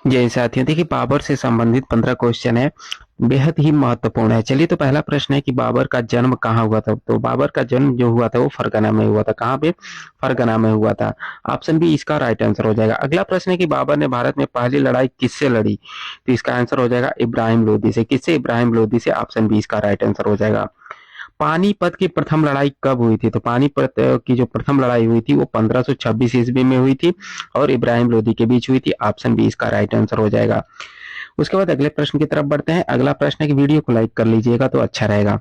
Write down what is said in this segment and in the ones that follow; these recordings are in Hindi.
जय साथियों, देखिए बाबर से संबंधित 15 क्वेश्चन है, बेहद ही महत्वपूर्ण है। चलिए, तो पहला प्रश्न है कि बाबर का जन्म कहाँ हुआ था। तो बाबर का जन्म जो हुआ था वो फरगना में हुआ था। कहाँ पे? फरगना में हुआ था। ऑप्शन बी इसका राइट आंसर हो जाएगा। अगला प्रश्न है कि बाबर ने भारत में पहली लड़ाई किससे लड़ी। तो इसका आंसर हो जाएगा इब्राहिम लोदी से। किससे? इब्राहिम लोदी से। ऑप्शन बी इसका राइट आंसर हो जाएगा। पानीपत की प्रथम लड़ाई कब हुई थी। तो पानीपत की जो प्रथम लड़ाई हुई थी वो 1526 ईस्वी में हुई थी और इब्राहिम लोदी के बीच हुई थी। ऑप्शन बी इसका राइट आंसर हो जाएगा। उसके बाद अगले प्रश्न की तरफ बढ़ते हैं। अगला प्रश्न है कि वीडियो को लाइक कर लीजिएगा तो अच्छा रहेगा।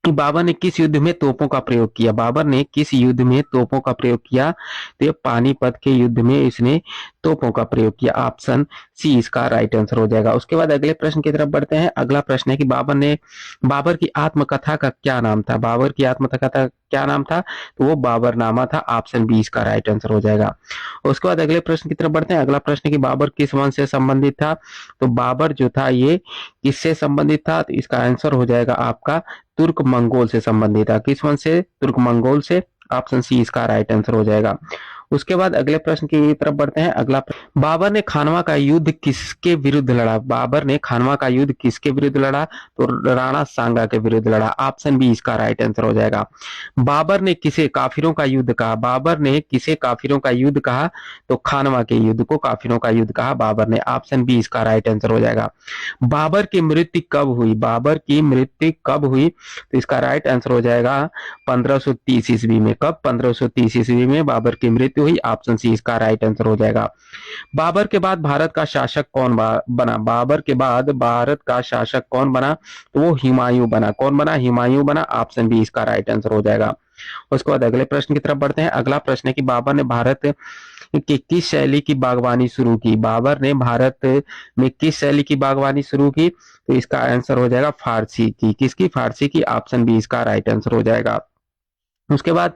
बाबर ने किस युद्ध में तोपों का प्रयोग किया। बाबर ने किस युद्ध में तोपों का प्रयोग किया। तो ये पानीपत के युद्ध में इसने तोपों का प्रयोग किया। ऑप्शन सी इसका राइट आंसर हो जाएगा। उसके बाद अगले प्रश्न की तरफ बढ़ते हैं। अगला प्रश्न है कि बाबर की आत्मकथा का क्या नाम था। बाबर की आत्मकथा का क्या नाम था। तो वो बाबरनामा था। ऑप्शन बी इसका राइट आंसर हो जाएगा। उसके बाद अगले प्रश्न की तरफ बढ़ते हैं। अगला प्रश्न है कि बाबर किस वंश से संबंधित था। तो बाबर जो था ये किससे संबंधित था। तो इसका आंसर हो जाएगा आपका तुर्क मंगोल से संबंधित था। किस वंश से? तुर्क मंगोल से। ऑप्शन सी इसका राइट आंसर हो जाएगा। उसके बाद अगले प्रश्न की तरफ बढ़ते हैं। अगला प्रश्न, बाबर ने खानवा का युद्ध किसके विरुद्ध लड़ा। बाबर ने खानवा का युद्ध किसके विरुद्ध लड़ा। तो राणा सांगा के विरुद्ध लड़ा। ऑप्शन बी इसका राइट आंसर हो जाएगा। बाबर ने किसे काफिरों का युद्ध कहा। बाबर ने किसे काफिरों का युद्ध कहा। तो खानवा के युद्ध को काफिरों का युद्ध कहा बाबर ने। ऑप्शन बी इसका राइट आंसर हो जाएगा। बाबर की मृत्यु कब हुई। बाबर की मृत्यु कब हुई। तो इसका राइट आंसर हो जाएगा 1530 ईस्वी में। कब? 1530 ईस्वी में बाबर की मृत्यु हुई। ऑप्शन सी इसका राइट आंसर हो जाएगा। बाबर के बाद भारत का शासक कौन बना। बाबर के बाद भारत का शासक कौन बना। तो वो हुमायूं बना। कौन बना? हुमायूं बना। ऑप्शन बी इसका राइट आंसर हो जाएगा। उसके बाद अगले प्रश्न की तरफ बढ़ते हैं। अगला प्रश्न है कि बाबर ने भारत की किस शैली की बागवानी शुरू की। बाबर ने भारत में किस शैली की बागवानी शुरू की। तो इसका आंसर हो जाएगा फारसी की। किसकी? फारसी की। ऑप्शन बी इसका राइट आंसर हो जाएगा। उसके बाद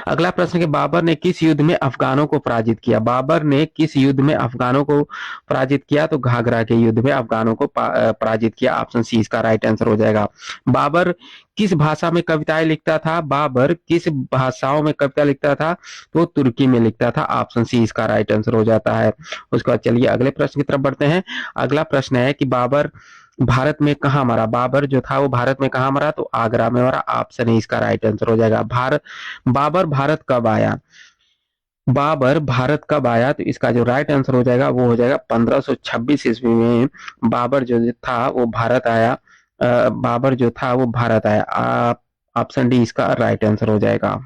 अगला प्रश्न कि बाबर ने किस युद्ध में अफगानों को पराजित किया। बाबर ने किस युद्ध में अफगानों को पराजित किया। तो घाघरा के युद्ध में अफगानों को पराजित किया। ऑप्शन सी इसका राइट आंसर हो जाएगा। बाबर किस भाषा में कविताएं लिखता था। बाबर किस भाषाओं में कविता लिखता था। तो तुर्की में लिखता था। ऑप्शन सी इसका राइट आंसर हो जाता है। उसके बाद चलिए अगले प्रश्न की तरफ बढ़ते हैं। अगला प्रश्न है कि बाबर भारत में कहाँ मरा। बाबर जो था वो भारत में कहाँ मरा। तो आगरा में मरा। ऑप्शन ए इसका राइट आंसर हो जाएगा। बाबर भारत कब आया। बाबर भारत कब आया। तो इसका जो राइट आंसर हो जाएगा वो हो जाएगा 1526 ईस्वी में बाबर जो था वो भारत आया। बाबर जो था वो भारत आया। ऑप्शन डी इसका राइट आंसर हो जाएगा।